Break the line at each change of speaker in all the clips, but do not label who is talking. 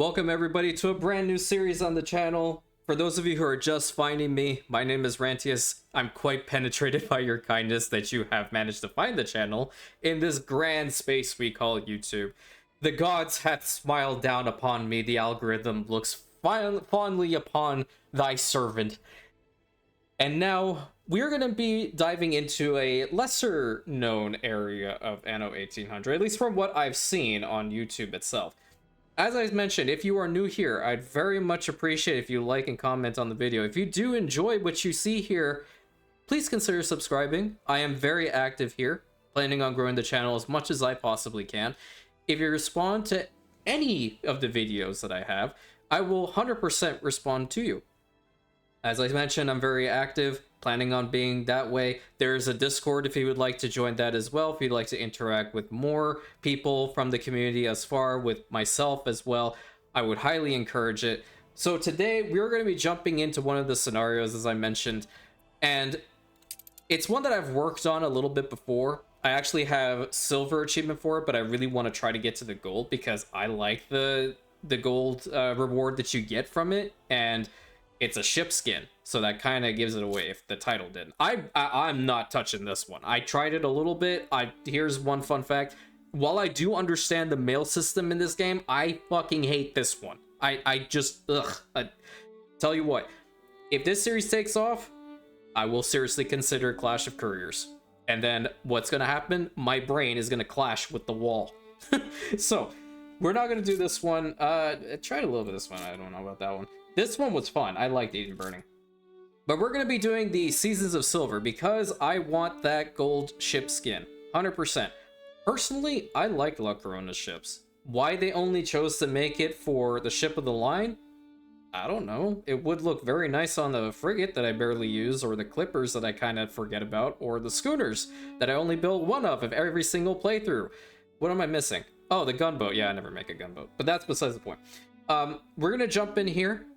Welcome everybody to a brand new series on the channel. For those of you who are just finding me, my name is Rantius. I'm quite penetrated by your kindness that you have managed to find the channel in this grand space we call YouTube. The gods hath smiled down upon me, the algorithm looks fondly upon thy servant. And now we're going to be diving into a lesser known area of Anno 1800, at least from what I've seen on YouTube itself. As I mentioned, if you are new here, I'd very much appreciate if you like and comment on the video. If you do enjoy what you see here, please consider subscribing. I am very active here, planning on growing the channel as much as I possibly can. If you respond to any of the videos that I have, I will 100% respond to you. As I mentioned, I'm very active, planning on being that way. There's a Discord if you would like to join that as well, if you'd like to interact with more people from the community as far, with myself as well. I would highly encourage it. So today, we're going to be jumping into one of the scenarios, as I mentioned, and it's one that I've worked on a little bit before. I actually have silver achievement for it, but I really want to try to get to the gold because I like the gold reward that you get from it, and it's a ship skin, so that kind of gives it away if the title didn't. I'm not touching this one. I tried it a little bit. Here's one fun fact. While I do understand the mail system in this game, I fucking hate this one. I just, tell you what, if this series takes off, I will seriously consider Clash of Couriers. And then what's gonna happen? My brain is gonna clash with the wall. So, we're not gonna do this one. I tried a little bit of this one. I don't know about that one. This one was fun. I liked Eden Burning. But we're going to be doing the Seasons of Silver because I want that gold ship skin. 100%. Personally, I like La Corona ships. Why they only chose to make it for the ship of the line? I don't know. It would look very nice on the frigate that I barely use, or the clippers that I kind of forget about, or the schooners that I only build one of every single playthrough. What am I missing? Oh, the gunboat. Yeah, I never make a gunboat. But that's besides the point. We're going to jump in here.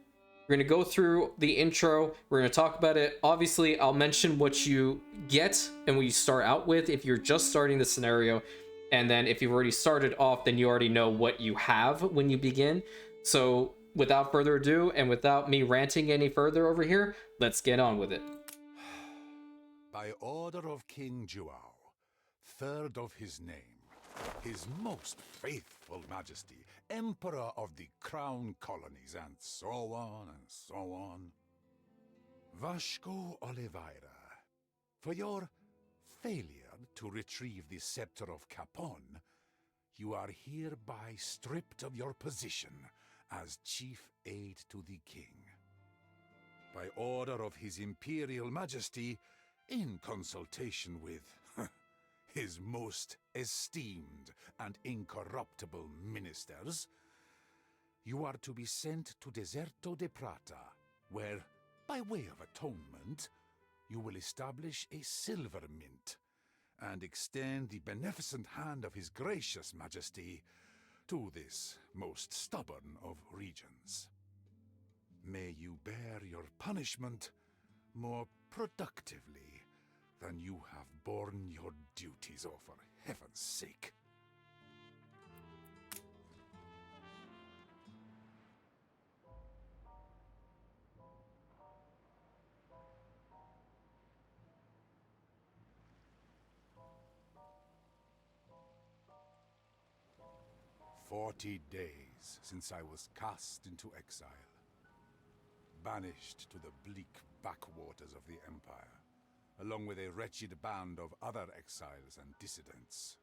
We're going to go through the intro. We're going to talk about it. Obviously, I'll mention what you get and what you start out with if you're just starting the scenario. And then if you've already started off, then you already know what you have when you begin. So without further ado, and without me ranting any further over here, let's get on with it.
By order of King João, third of his name, His most faithful Majesty, Emperor of the Crown Colonies, and so on and so on. Vasco Oliveira, for your failure to retrieve the Sceptre of Capon, you are hereby stripped of your position as Chief Aide to the King. By order of His Imperial Majesty, in consultation with His most esteemed and incorruptible ministers, you are to be sent to Deserto de Prata, where, by way of atonement, you will establish a silver mint and extend the beneficent hand of His gracious Majesty to this most stubborn of regions. May you bear your punishment more productively than you have borne your duties, oh, for heaven's sake. "40 days since I was cast into exile, banished to the bleak backwaters of the Empire, along with a wretched band of other exiles and dissidents.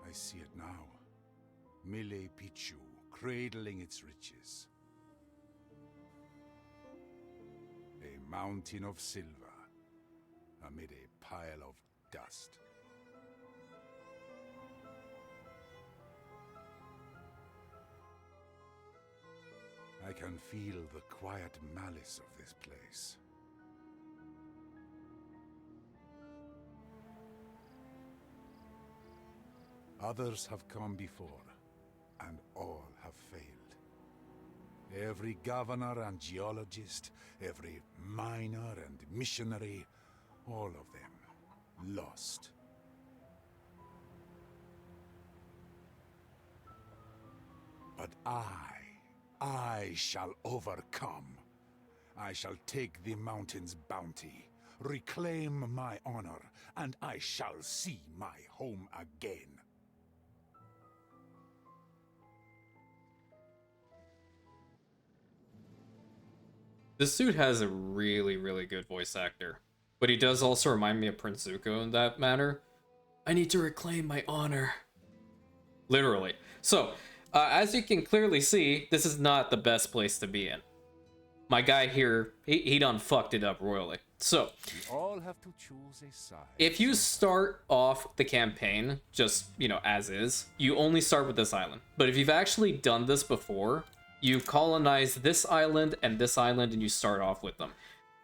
I see it now. Mille Pichu, cradling its riches. A mountain of silver amid a pile of dust. I can feel the quiet malice of this place. Others have come before, and all have failed. Every governor and geologist, every miner and missionary, all of them lost. But I shall overcome. I shall take the mountain's bounty, reclaim my honor, and I shall see my home again.
This dude has a really, really good voice actor. But he does also remind me of Prince Zuko in that manner. I need to reclaim my honor. Literally. So, as you can clearly see, this is not the best place to be in. My guy here, he done fucked it up royally. So,
We all have to choose a side.
if you start off the campaign, just, you know, as is, you only start with this island. But if you've actually done this before, you colonize this island and you start off with them.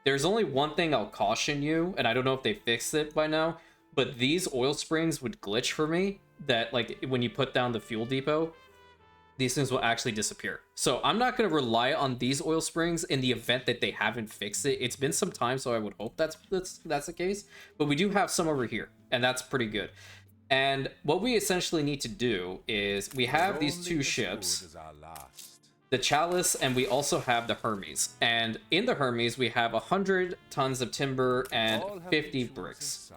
There's only one thing I'll caution you, and I don't know if they fixed it by now, but these oil springs would glitch for me, that, like, when you put down the fuel depot, these things will actually disappear. So I'm not going to rely on these oil springs in the event that they haven't fixed it. It's been some time, so I would hope that's the case. But we do have some over here, and that's pretty good. And what we essentially need to do is we have these two ships, the Chalice, and we also have the Hermes. And in the Hermes, we have 100 tons of timber and 50 bricks.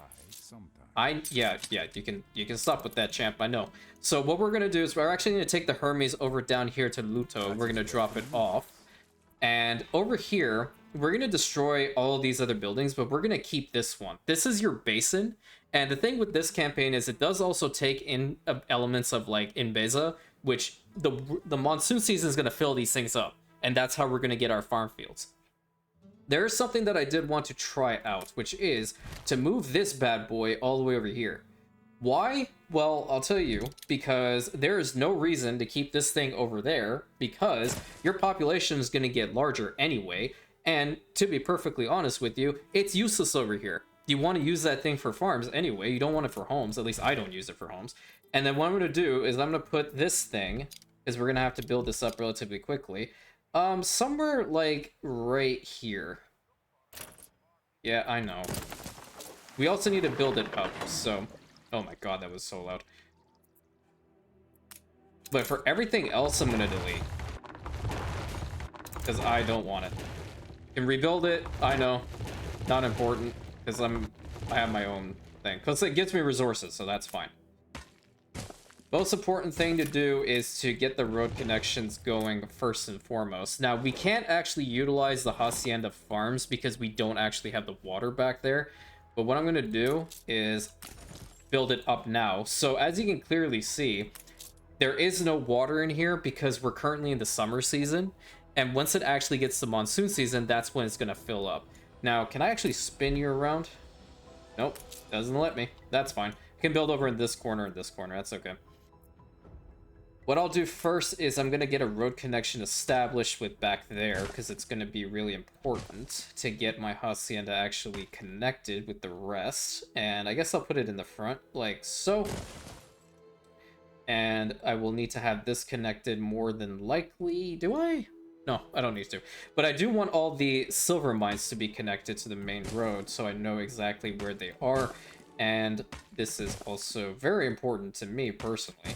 Yeah, you can stop with that, champ, I know. So what we're gonna do is we're actually gonna take the Hermes over down here to Luto. We're gonna drop it off. And over here, we're gonna destroy all of these other buildings, but we're gonna keep this one. This is your basin. And the thing with this campaign is it does also take in elements of, like, Inbeza, which the monsoon season is gonna fill these things up. And that's how we're gonna get our farm fields. There's something that I did want to try out, which is to move this bad boy all the way over here. Why? Well, I'll tell you, because there is no reason to keep this thing over there, because your population is going to get larger anyway, and to be perfectly honest with you, it's useless over here. You want to use that thing for farms anyway, you don't want it for homes, at least I don't use it for homes. And then what I'm going to do is I'm going to put this thing, because we're going to have to build this up relatively quickly, somewhere, like, right here. Yeah, I know. We also need to build it up, so... Oh my god, that was so loud. But for everything else, I'm gonna delete. Because I don't want it. Can rebuild it, I know. Not important, because I have my own thing. Because it gives me resources, so that's fine. Most important thing to do is to get the road connections going first and foremost. Now, we can't actually utilize the Hacienda farms because we don't actually have the water back there. But what I'm gonna do is build it up now. So as you can clearly see, there is no water in here because we're currently in the summer season, and once it actually gets to monsoon season, that's when it's going to fill up. Now, can I actually spin you around? Nope, doesn't let me. That's fine. I can build over in this corner and this corner. That's okay. What I'll do first is I'm going to get a road connection established with back there, because it's going to be really important to get my Hacienda actually connected with the rest. And I guess I'll put it in the front, like so. And I will need to have this connected more than likely. Do I? No, I don't need to. But I do want all the silver mines to be connected to the main road, so I know exactly where they are. And this is also very important to me personally.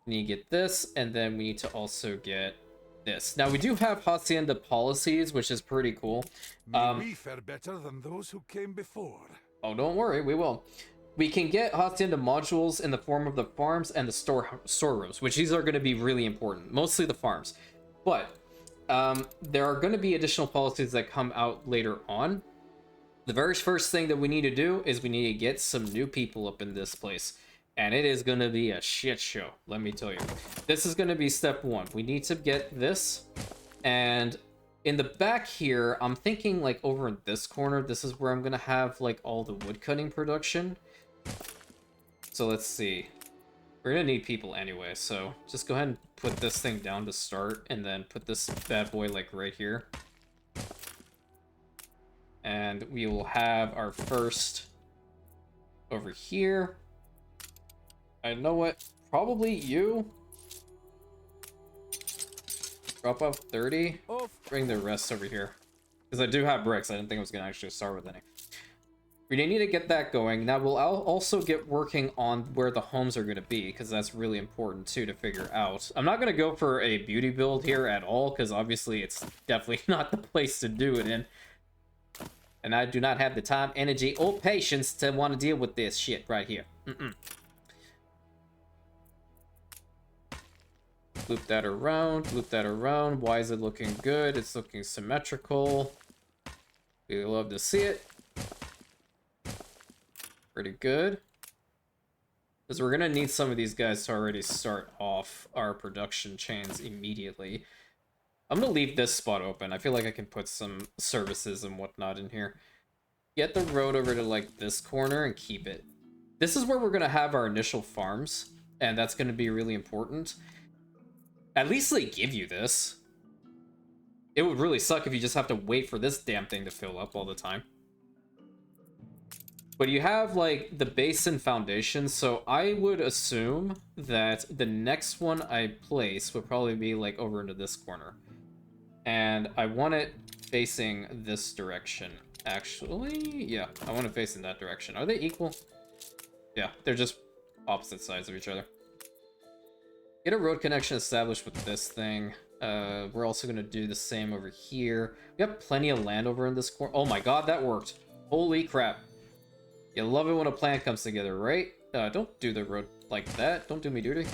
We need to get this, and then we need to also get this. Now, we do have Hacienda policies, which is pretty cool.
We fare better than those who came before.
Oh, don't worry, we will. We can get Hacienda modules in the form of the farms and the storerooms, which these are going to be really important. Mostly the farms. But there are going to be additional policies that come out later on. The very first thing that we need to do is we need to get some new people up in this place. And it is going to be a shit show, let me tell you. This is going to be step one. We need to get this. And in the back here, I'm thinking, like, over in this corner, this is where I'm going to have, like, all the wood cutting production. So let's see. We're going to need people anyway, so just go ahead and put this thing down to start. And then put this bad boy, like, right here. And we will have our first over here. I know what, probably you. Drop off 30. Bring the rest over here. Because I do have bricks. I didn't think I was going to actually start with any. We need to get that going. Now, we'll also get working on where the homes are going to be, because that's really important, too, to figure out. I'm not going to go for a beauty build here at all, because obviously it's definitely not the place to do it in. And I do not have the time, energy, or patience to want to deal with this shit right here. Loop that around, loop that around. Why is it looking good? It's looking symmetrical. We love to see it. Pretty good. Because we're going to need some of these guys to already start off our production chains immediately. I'm going to leave this spot open. I feel like I can put some services and whatnot in here. Get the road over to, like, this corner and keep it. This is where we're going to have our initial farms, and that's going to be really important. At least they give you this. It would really suck if you just have to wait for this damn thing to fill up all the time. But you have, like, the base and foundation, so I would assume that the next one I place would probably be, like, over into this corner. And I want it facing this direction. Actually, yeah, I want it facing that direction. Are they equal? Yeah, they're just opposite sides of each other. Get a road connection established with this thing. We're also going to do the same over here. We have plenty of land over in this corner. Oh my god, that worked. Holy crap. You love it when a plan comes together, right? Don't do the road like that. Don't do me dirty.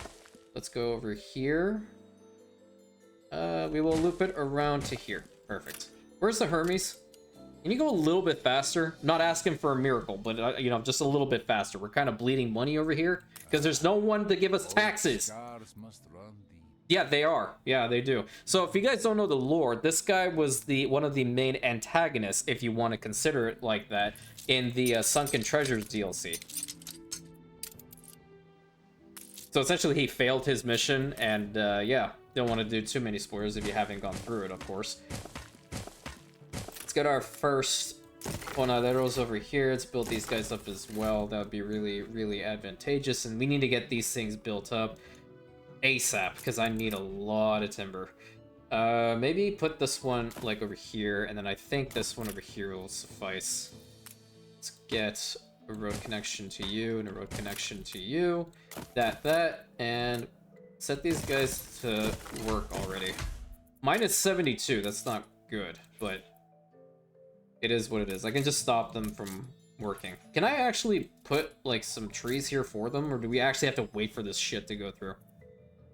Let's go over here. We will loop it around to here. Perfect. Where's the Hermes? Can you go a little bit faster? Not asking for a miracle, but, you know, just a little bit faster. We're kind of bleeding money over here because there's no one to give us taxes. Yeah, they are. Yeah, they do. So if you guys don't know the lore, this guy was one of the main antagonists, if you want to consider it like that, in the Sunken Treasures DLC. So essentially he failed his mission, and yeah, don't want to do too many spoilers if you haven't gone through it, of course. Let's get our first Bonaderos over here. Let's build these guys up as well. That would be really, really advantageous, and we need to get these things built up ASAP, because I need a lot of timber. Maybe put this one, like, over here, and then I think this one over here will suffice. Let's get a road connection to you, and a road connection to you. That, and set these guys to work already. Mine is 72, that's not good, but it is what it is. I can just stop them from working. Can I actually put, like, some trees here for them, or do we actually have to wait for this shit to go through?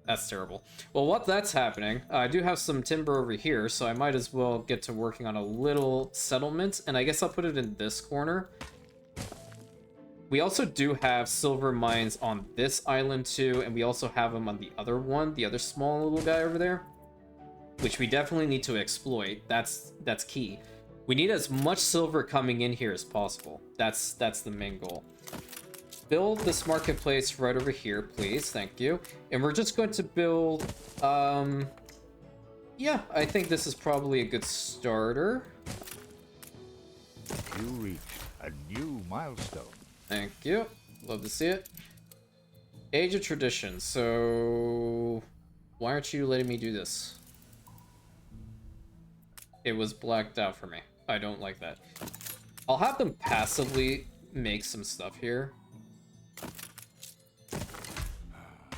That's terrible. Well, while that's happening, I do have some timber over here, so I might as well get to working on a little settlement, and I guess I'll put it in this corner. We also do have silver mines on this island too, and we also have them on the other one, the other small little guy over there, which we definitely need to exploit. That's key. We need as much silver coming in here as possible. That's the main goal. Build this marketplace right over here, please. Thank you. And we're just going to build, yeah, I think this is probably a good starter.
You reach a new milestone.
Thank you. Love to see it. Age of Tradition. So why aren't you letting me do this? It was blacked out for me. I don't like that. I'll have them passively make some stuff here.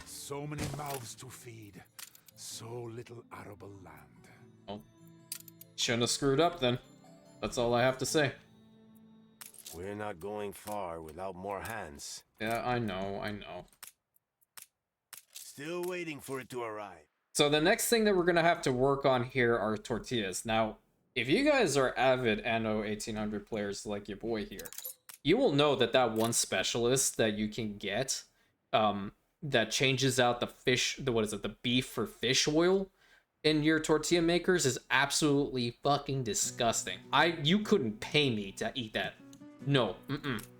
So many mouths to feed, so little arable land.
Oh, shouldn't have screwed up then. That's all I have to say.
We're not going far without more hands.
Yeah, I know.
Still waiting for it to arrive.
So the next thing that we're gonna have to work on here are tortillas. Now, if you guys are avid Anno 1800 players like your boy here, you will know that that one specialist that you can get, that changes out the fish, the beef for fish oil in your tortilla makers is absolutely fucking disgusting. You couldn't pay me to eat that. No,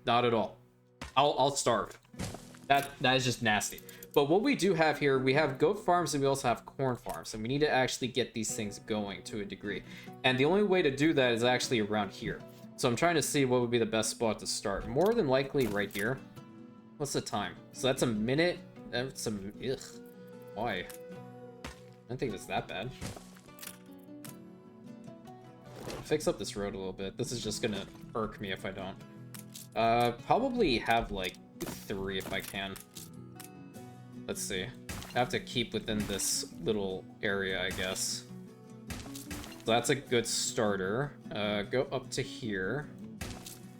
not at all. I'll starve. That is just nasty. But what we do have here, we have goat farms and we also have corn farms, and we need to actually get these things going to a degree. And the only way to do that is actually around here. So I'm trying to see what would be the best spot to start. More than likely right here. What's the time? So that's a minute. That's some ugh. Why? I don't think it's that bad. fix up this road a little bit. This is just gonna irk me if I don't. Probably have like 3 if I can. Let's see. I have to keep within this little area, I guess. So that's a good starter. Go up to here.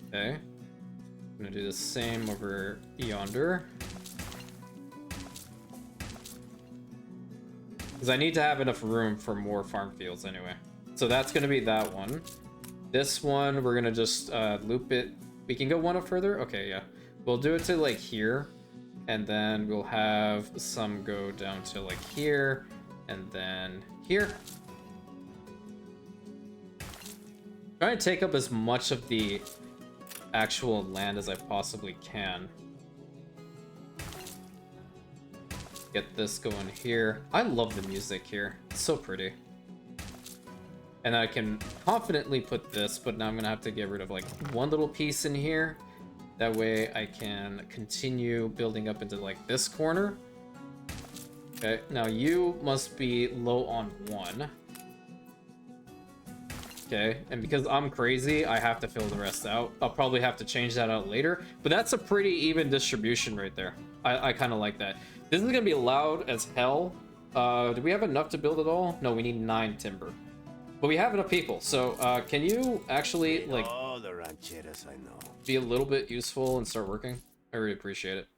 Okay. I'm gonna do the same over yonder. Because I need to have enough room for more farm fields anyway. So that's gonna be that one. This one, we're gonna just loop it. We can go one up further? Okay, yeah. We'll do it to like here. And then we'll have some go down to like here. And then here. Trying to take up as much of the actual land as I possibly can. Get this going here. I love the music here. It's so pretty. And I can confidently put this, but now I'm gonna have to get rid of like one little piece in here. That way I can continue building up into like this corner. Okay, now you must be low on 1. Okay, and because I'm crazy, I have to fill the rest out. I'll probably have to change that out later, but that's a pretty even distribution right there. I kind of like that. This is gonna be loud as hell. Do we have enough to build it all? No, we need 9 timber. But we have enough people, so can you actually, like,
Oh, the rancheras I know.
be a little bit useful and start working? I really appreciate it.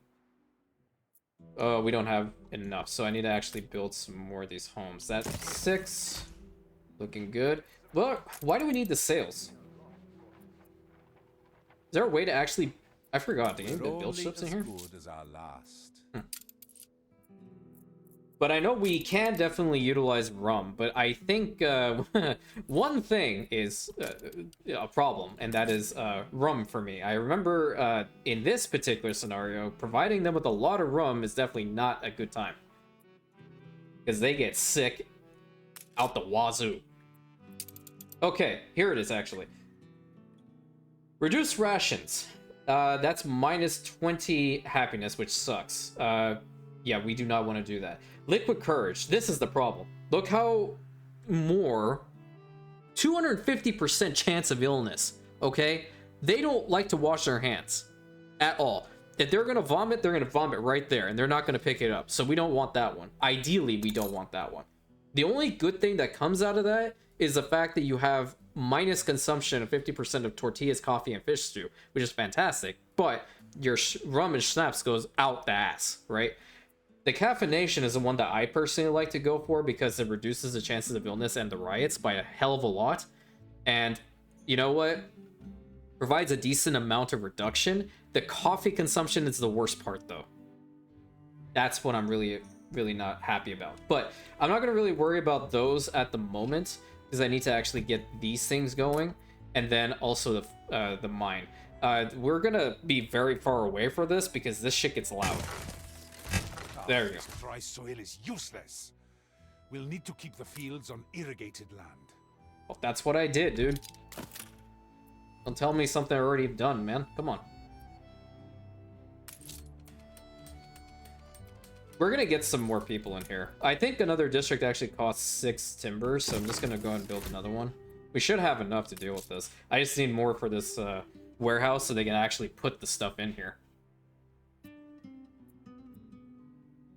Oh, we don't have enough, so I need to actually build some more of these homes. That's 6. Looking good. Well, why do we need the sails? Is there a way to actually... I forgot. Do you need to build ships in here? But I know we can definitely utilize rum, but I think one thing is a problem, and that is rum for me. I remember in this particular scenario, providing them with a lot of rum is definitely not a good time. Because they get sick out the wazoo. Okay, here it is actually. Reduce rations. That's minus 20 happiness, which sucks. Yeah, we do not want to do that. Liquid courage. This is the problem. Look how more 250% chance of illness. Okay, they don't like to wash their hands at all. If they're gonna vomit, they're gonna vomit right there, and they're not gonna pick it up. So we don't want that one. Ideally, we don't want that one. The only good thing that comes out of that is the fact that you have minus consumption of 50% of tortillas, coffee, and fish stew, which is fantastic. But your rum and schnapps goes out the ass, right? The caffeination is the one that I personally like to go for because it reduces the chances of illness and the riots by a hell of a lot. And you know what? Provides a decent amount of reduction. The coffee consumption is the worst part, though. That's what I'm really not happy about. But I'm not going to really worry about those at the moment because I need to actually get these things going. And then also the mine. We're going to be very far away for this because this shit gets loud. There you go.
Dry soil is useless. We'll need to keep the fields on irrigated land.
Well, that's what I did, dude. Don't tell me something I already done, man. Come on. We're gonna get some more people in here. I think another district actually costs 6 timber, so I'm just gonna go and build another one. We should have enough to deal with this. I just need more for this warehouse so they can actually put the stuff in here.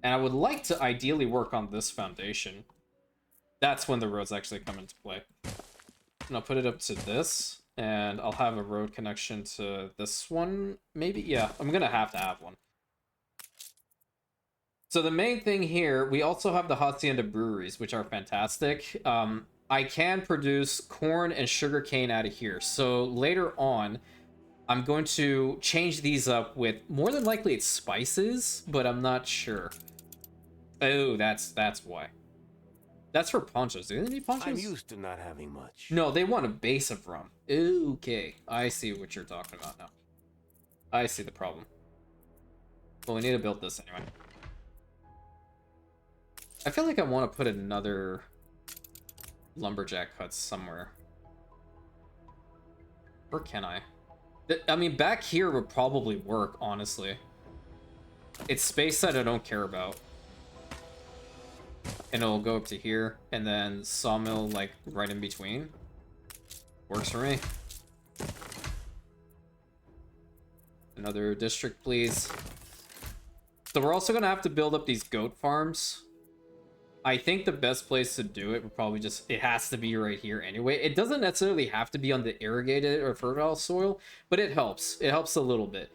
And I would like to ideally work on this foundation. That's when the roads actually come into play. And I'll put it up to this, and I'll have a road connection to this one, maybe? Yeah, I'm gonna have to have one. So the main thing here, we also have the Hacienda breweries, which are fantastic. I can produce corn and sugarcane out of here. So later on, I'm going to change these up with, more than likely it's spices, but I'm not sure. Oh, that's why. That's for ponchos. Do they need ponchos?
I'm used to not having much.
No, they want a base of rum. Okay, I see what you're talking about now. I see the problem. Well, we need to build this anyway. I feel like I want to put another lumberjack hut somewhere. Where can I? I mean, back here would probably work, honestly. It's space that I don't care about. And it'll go up to here, and then sawmill, like, right in between. Works for me. Another district, please. So we're also gonna have to build up these goat farms. I think the best place to do it would probably just, it has to be right here anyway. It doesn't necessarily have to be on the irrigated or fertile soil, but it helps. It helps a little bit.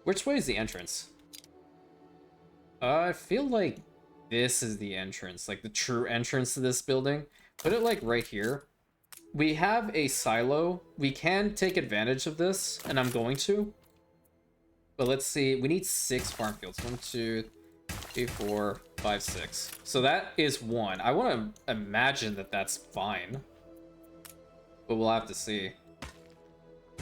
Which way is the entrance? I feel like this is the entrance, like the true entrance to this building. Put it like right here. We have a silo. We can take advantage of this, and I'm going to. But let's see. We need 6 farm fields. 1, 2, 3, 4, 5, 6. So that is 1. I want to imagine that that's fine. But we'll have to see.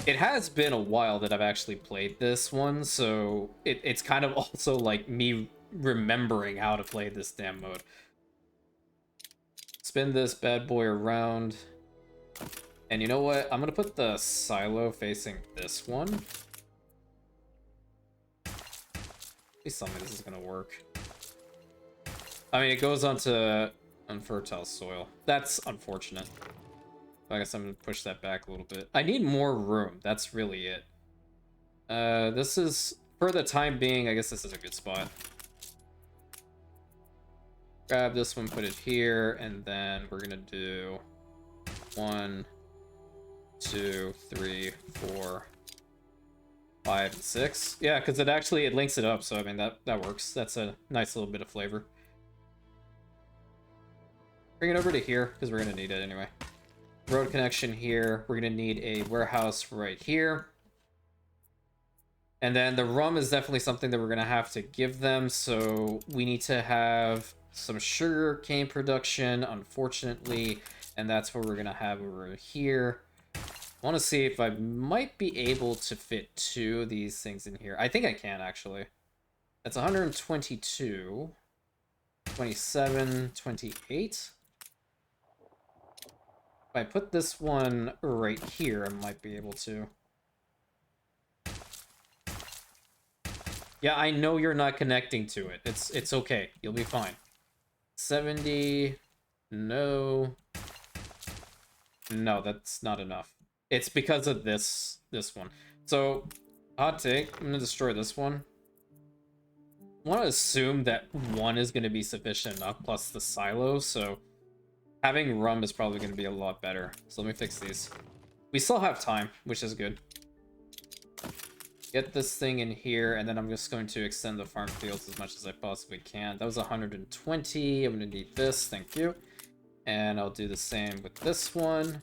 It has been a while that I've actually played this one, so it's kind of also like me remembering how to play this damn mode. Spin this bad boy around. And you know what? I'm gonna put the silo facing this one. Please tell me this is gonna work. I mean, it goes onto unfertile soil. That's unfortunate. I guess I'm gonna push that back a little bit. I need more room. That's really it. This is, for the time being, I guess this is a good spot. Grab this one, put it here, and then we're gonna do 1, 2, 3, 4, 5, and 6. Yeah, because it links it up, so I mean that works. That's a nice little bit of flavor. Bring it over to here, because we're gonna need it anyway. Road connection here. We're gonna need a warehouse right here. And then the rum is definitely something that we're gonna have to give them, so we need to have some sugar cane production, unfortunately, and that's what we're gonna have over here. I want to see if I might be able to fit 2 of these things in here. I think I can, actually. That's 122, 27, 28. If I put this one right here, I might be able to. Yeah, I know you're not connecting to it. It's okay. You'll be fine. 70. No. No, that's not enough. It's because of this one. So, hot take. I'm gonna destroy this one. I want to assume that 1 is going to be sufficient enough, plus the silo, so having rum is probably going to be a lot better. So let me fix these. We still have time, which is good. Get this thing in here, and then I'm just going to extend the farm fields as much as I possibly can. That was 120. I'm going to need this. Thank you. And I'll do the same with this one.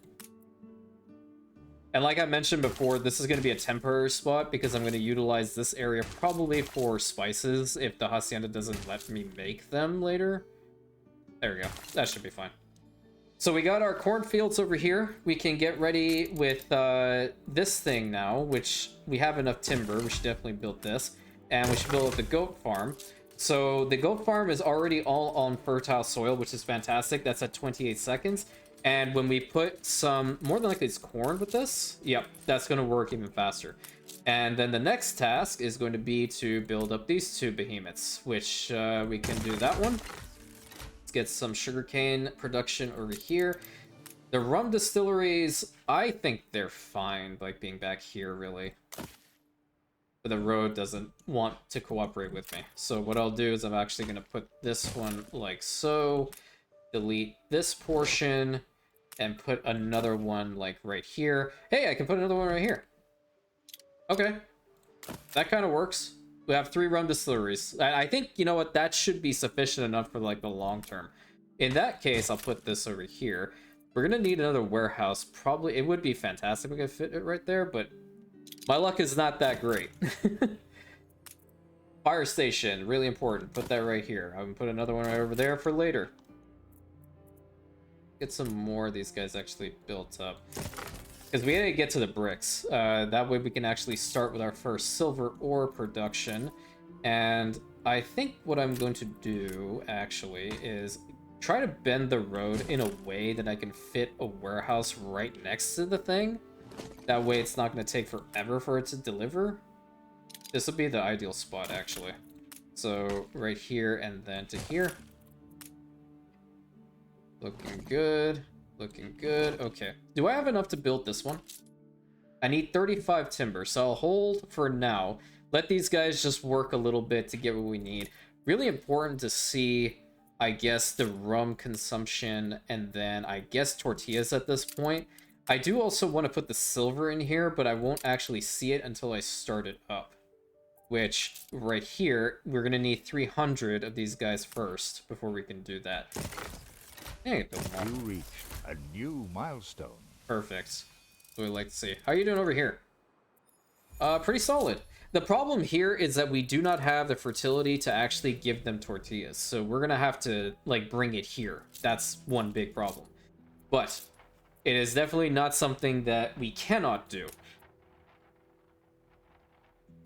And like I mentioned before, this is going to be a temporary spot because I'm going to utilize this area probably for spices if the Hacienda doesn't let me make them later. There we go. That should be fine. So we got our cornfields over here. We can get ready with this thing now, which we have enough timber. We should definitely build this. And we should build up the goat farm. So the goat farm is already all on fertile soil, which is fantastic. That's at 28 seconds. And when we put some, more than likely it's corn with this, yep, that's going to work even faster. And then the next task is going to be to build up these 2 behemoths, which we can do that one. Let's get some sugarcane production over here. The rum distilleries, I think they're fine, like being back here, really. But the road doesn't want to cooperate with me. So what I'll do is I'm actually going to put this one like so. Delete this portion and put another one like right here. Hey, I can put another one right here. Okay, that kind of works. We have 3 rum distilleries. I think, you know what, that should be sufficient enough for like the long term. In that case, I'll put this over here. We're gonna need another warehouse. Probably, it would be fantastic if we could fit it right there, but my luck is not that great. Fire station, really important. Put that right here. I'm gonna put another one right over there for later. Get some more of these guys actually built up, because we gotta get to the bricks. That way we can actually start with our first silver ore production. And I think what I'm going to do actually is try to bend the road in a way that I can fit a warehouse right next to the thing. That way it's not going to take forever for it to deliver. This would be the ideal spot actually. So right here and then to here. Looking good. Looking good. Okay. Do I have enough to build this one? I need 35 timber, so I'll hold for now. Let these guys just work a little bit to get what we need. Really important to see, I guess, the rum consumption and then I guess tortillas at this point. I do also want to put the silver in here, but I won't actually see it until I start it up. Which, right here, we're going to need 300 of these guys first before we can do that. Yeah,
You reached a new milestone.
perfect. So we like to see. How are you doing over here? Pretty solid. The problem here is that we do not have the fertility to actually give them tortillas. So we're going to have to, like, bring it here. That's one big problem. But it is definitely not something that we cannot do.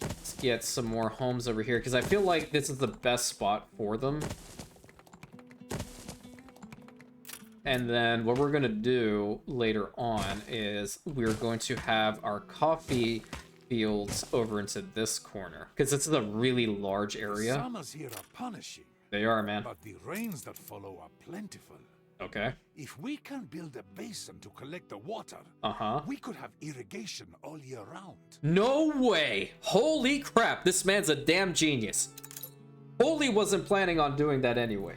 Let's get some more homes over here, because I feel like this is the best spot for them. And then what we're going to do later on is we're going to have our coffee fields over into this corner, because this is a really large area.
Summers here are punishing,
They are, man.
but the rains that follow are plentiful.
Okay.
If we can build a basin to collect the water, we could have irrigation all year round.
No way! Holy crap, this man's a damn genius. Holy wasn't planning on doing that anyway.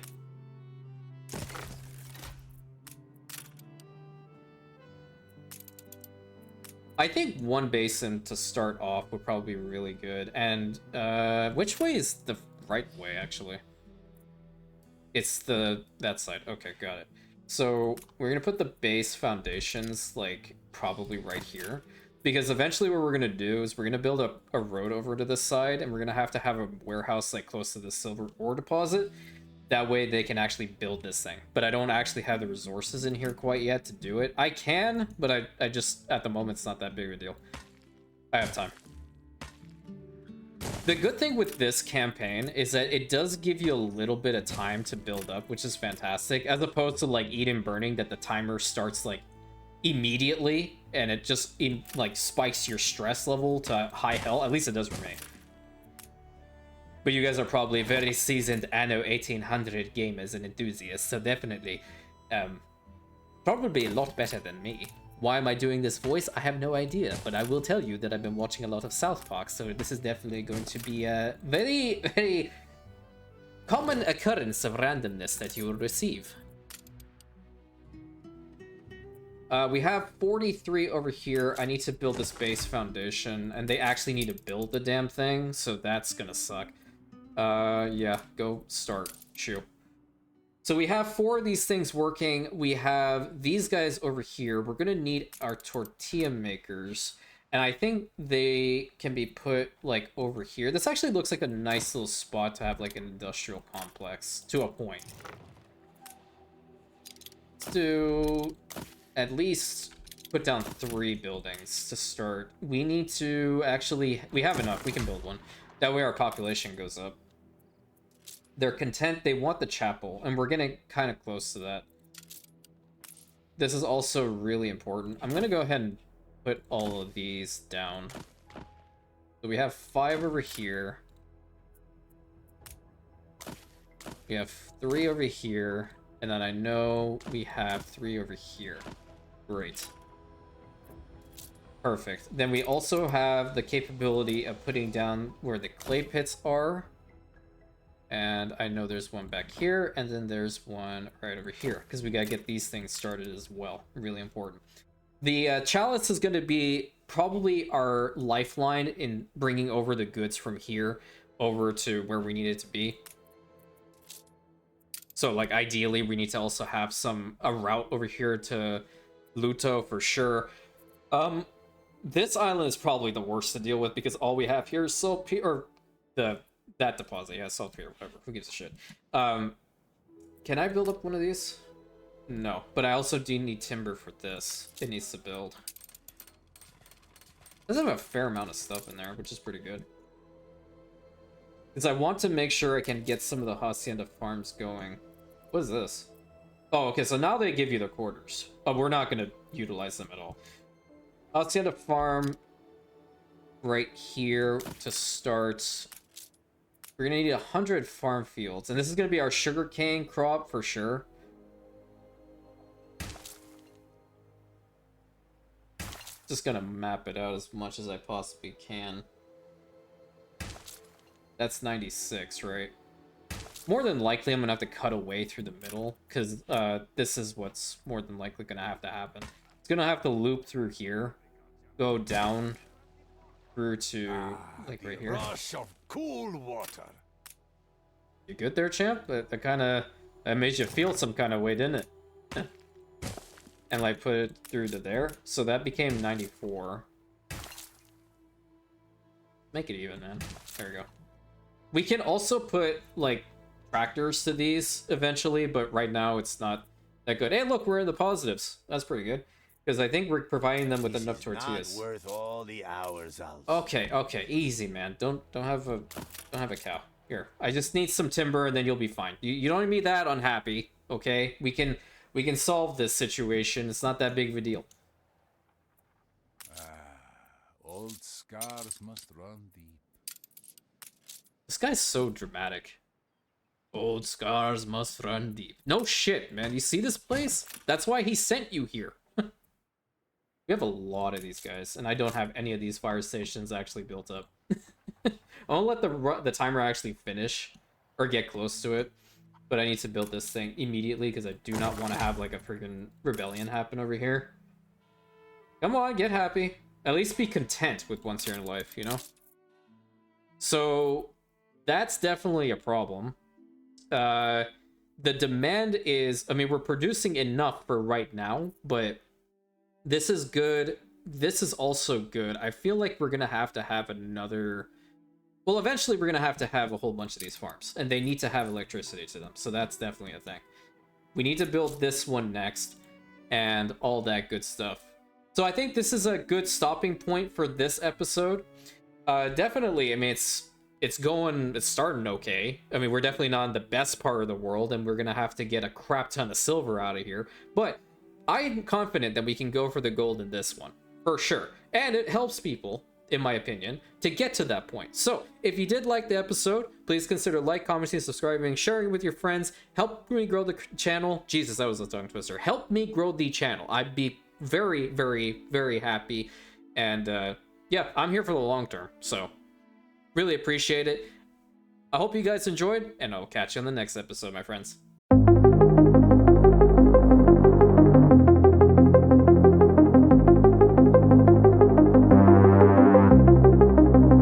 I think one basin to start off would probably be really good. And which way is the right way, actually? It's that side. Okay, got it. So we're gonna put the base foundations like probably right here, because eventually what we're gonna do is we're gonna build a road over to this side, and we're gonna have to have a warehouse like close to the silver ore deposit. That way they can actually build this thing. But I don't actually have the resources in here quite yet to do it. I can, but I just, at the moment, it's not that big of a deal. I have time. The good thing with this campaign is that it does give you a little bit of time to build up, which is fantastic, as opposed to like Eden Burning, that the timer starts like immediately and it just like spikes your stress level to high hell. At least it does for me. But you guys are probably very seasoned Anno 1800 gamers and enthusiasts, so definitely probably a lot better than me. Why am I doing this voice? I have no idea, but I will tell you that I've been watching a lot of South Park, so this is definitely going to be a very, very common occurrence of randomness that you will receive. We have 43 over here. I need to build this base foundation, and they actually need to build the damn thing, so that's gonna suck. Yeah, go start. Shoo. So we have 4 of these things working. We have these guys over here. We're gonna need our tortilla makers, and I think they can be put like over here. This actually looks like a nice little spot to have like an industrial complex to a point. Let's do at least put down 3 buildings to start. We need to actually, we have enough. We can build one. That way our population goes up. They're content. They want the chapel, and we're getting kind of close to that. This is also really important. I'm going to go ahead and put all of these down. So we have 5 over here. We have 3 over here. And then I know we have 3 over here. Great. Perfect. Then we also have the capability of putting down where the clay pits are. And I know there's one back here, and then there's one right over here, because we gotta get these things started as well. Really important. The chalice is going to be probably our lifeline in bringing over the goods from here over to where we need it to be. So, like, ideally, we need to also have a route over here to Luto for sure. This island is probably the worst to deal with, because all we have here is saltpeter, or that deposit, yeah, saltpeter, whatever. Who gives a shit? Can I build up one of these? No, but I also do need timber for this. It needs to build. Does have a fair amount of stuff in there, which is pretty good. Because I want to make sure I can get some of the Hacienda farms going. What is this? Oh, okay, so now they give you the quarters. Oh, we're not going to utilize them at all. Hacienda farm right here to start. We're going to need 100 farm fields. And this is going to be our sugarcane crop for sure. Just gonna map it out as much as I possibly can. That's 96, right? More than likely, I'm gonna have to cut away through the middle, because this is what's more than likely gonna have to happen. It's gonna have to loop through here, go down through to like right here.
Rush of cool water.
You good there, champ? That made you feel some kind of way, didn't it? And like put it through to there, so that became 94. Make it even, man. There we go. We can also put like tractors to these eventually, but right now it's not that good. Hey, look, we're in the positives. That's pretty good, because I think we're providing them with enough tortillas.
Not worth all the hours out.
Okay, easy, man. Don't have a cow here. I just need some timber, and then you'll be fine. You don't need that unhappy. Okay, we can solve this situation. It's not that big of a deal.
Old scars must run deep.
This guy's so dramatic. Old scars must run deep. No shit, man. You see this place? That's why he sent you here. We have a lot of these guys, and I don't have any of these fire stations actually built up. I'll let the timer actually finish, or get close to it. But I need to build this thing immediately, because I do not want to have like a freaking rebellion happen over here. Come on, get happy. At least be content with once here in life, you know? So that's definitely a problem. The demand is, I mean, we're producing enough for right now, but this is good. This is also good. I feel like we're gonna have to have another... Well, eventually we're gonna have to have a whole bunch of these farms, and they need to have electricity to them, so that's definitely a thing. We need to build this one next, and all that good stuff. So I think this is a good stopping point for this episode. Definitely, I mean, it's starting okay. I mean, we're definitely not in the best part of the world, and we're gonna have to get a crap ton of silver out of here, but I'm confident that we can go for the gold in this one, for sure. And it helps people, in my opinion, to get to that point. So if you did like the episode, please consider commenting, subscribing, sharing with your friends. Help me grow the channel. Jesus, that was a tongue twister. Help me grow the channel. I'd be very, very, very happy. And yeah, I'm here for the long term, so really appreciate it. I hope you guys enjoyed, and I'll catch you on the next episode, my friends.